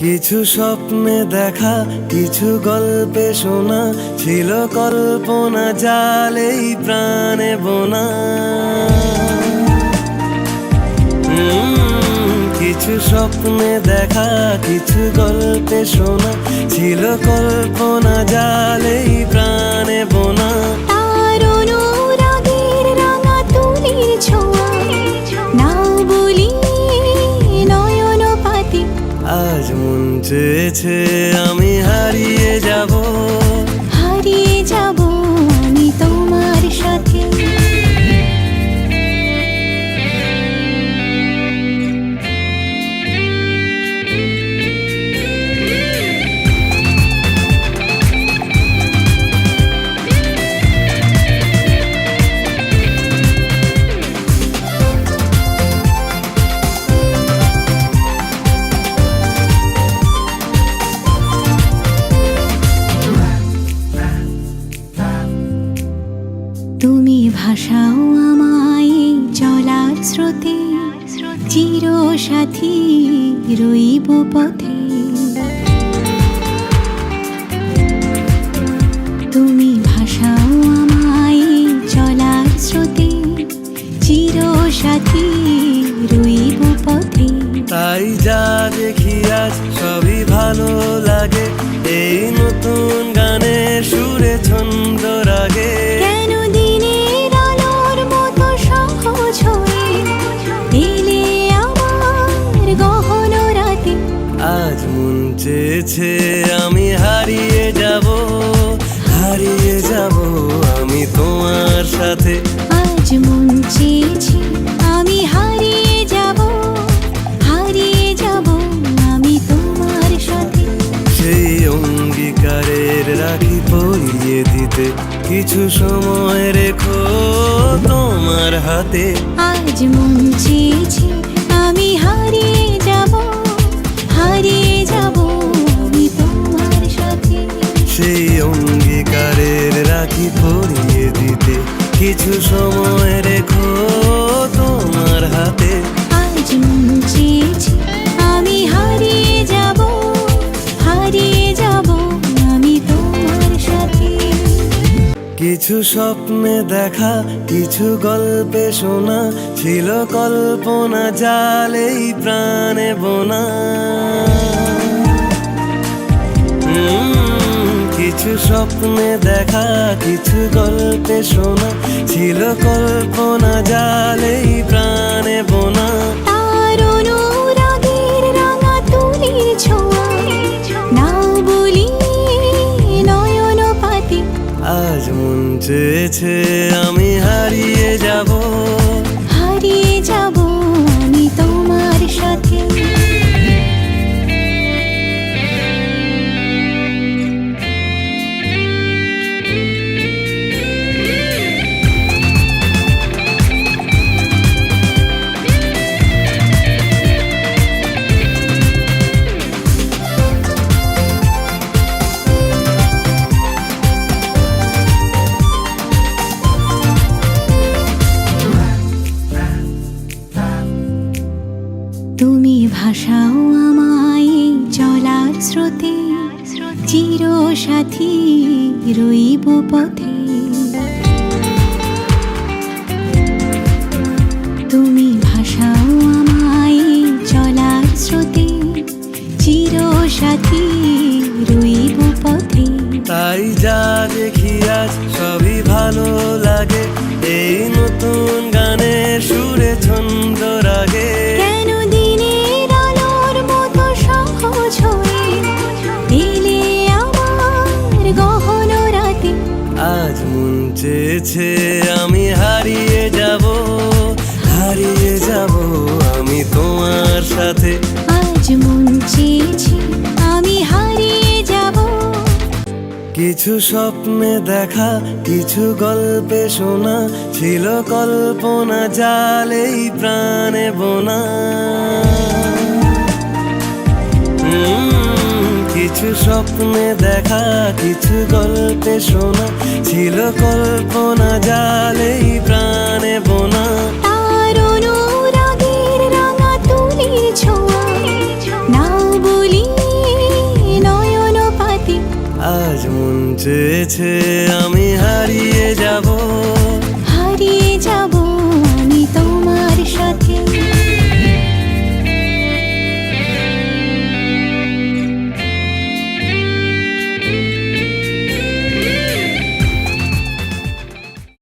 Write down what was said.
কিছু স্বপ্নে দেখা, কিছু গল্পে শোনা, ছিল কল্পনা জালেই প্রাণে বোনা। কিছু স্বপ্নে দেখা, কিছু গল্পে শোনা, ছিল কল্পনা জালেই প্রাণে বোনা। তার অনুরাগের রাঙা তুলির ছোঁয়া, নাও বলি নয়ন পাতি। আজ মন চেয়েছে আমি হারিয়ে যাব, হারিয়ে যাব আমি তোমার সাথে। তুমি ভাসাও আমায় চলার স্রোতে, চির সাথী রইব পথে। তুমি ভাসাও আমায় চলার স্রোতে, চির সাথী রইব পথে। তাই যা দেখি আজ সবই ভালো লাগে, এই নতুন গানের সুরে ছন্দ রাগে। কেন দিনের আলোর মতো সহজ হয়ে এলে আমার গহন রাতে। আজ মন চেয়েছে আমি হারিয়ে যাব, হারিয়ে যাব আমি তোমার সাথে। আজ মন চেয়েছে আমি হারিয়ে যাব, হারিয়ে যাব আমি তোমার সাথে। সেই অঙ্গীকারের রাখি পরিয়ে দিতে কিছু সময় রেখো তোমার হাতে। আজ মন চেয়েছে আমি হারিয়ে যাব, হারিয়ে যাব আমি তোমার সাথে। সেই অঙ্গীকারের রাখি পরিয়ে দিতে কিছু সময় রেখো তোমার হাতে। আজ মন চেয়েছে আমি হারিয়ে যাব, হারিয়ে যাব আমি তোমার সাথে। কিছু স্বপ্নে দেখা, কিছু গল্পে শোনা, ছিল কল্পনা জালেই প্রাণে বোনা। কিছু স্বপ্নে দেখা, কিছু গল্পে শোনা, ছিল কল্পনা জালেই প্রাণে বোনা। তার অনুরাগের রাঙা তুলির ছোঁয়া, নাও বলি নয়ন পাতি। আজ মন চেয়েছে আমি হারিয়ে যাব, হারিয়ে যাব আমি তোমার সাথে। তুমি ভাসাও আমায় চলার স্রোতে, চির সাথী রইব পথে। তুমি ভাসাও আমায় চলার স্রোতে, চির সাথী রইব পথে। তাই যা দেখি আজ সবই ভালো লাগে, এই নতুন গানের সুরে ছন্দ রাগে। কেন দিনের আলোর মতো সহজ হয়ে এলে আমার গহন রাতে। আজ মন চেয়েছে আমি হারিয়ে যাব, হারিয়ে যাব আমি তোমার সাথে। আজ মন চেয়েছে আমি হারিয়ে যাব। কিছু স্বপ্নে দেখা, কিছু গল্পে শোনা, ছিল কল্পনা জালেই প্রাণে বোনা। কিছু স্বপ্নে দেখা, কিছু গল্পে শোনা, ছিল কল্পনা জালেই প্রাণে বোনা। তার অনুরাগের রাঙা তুলির ছোঁয়া, নাও বলি এসেছে আমি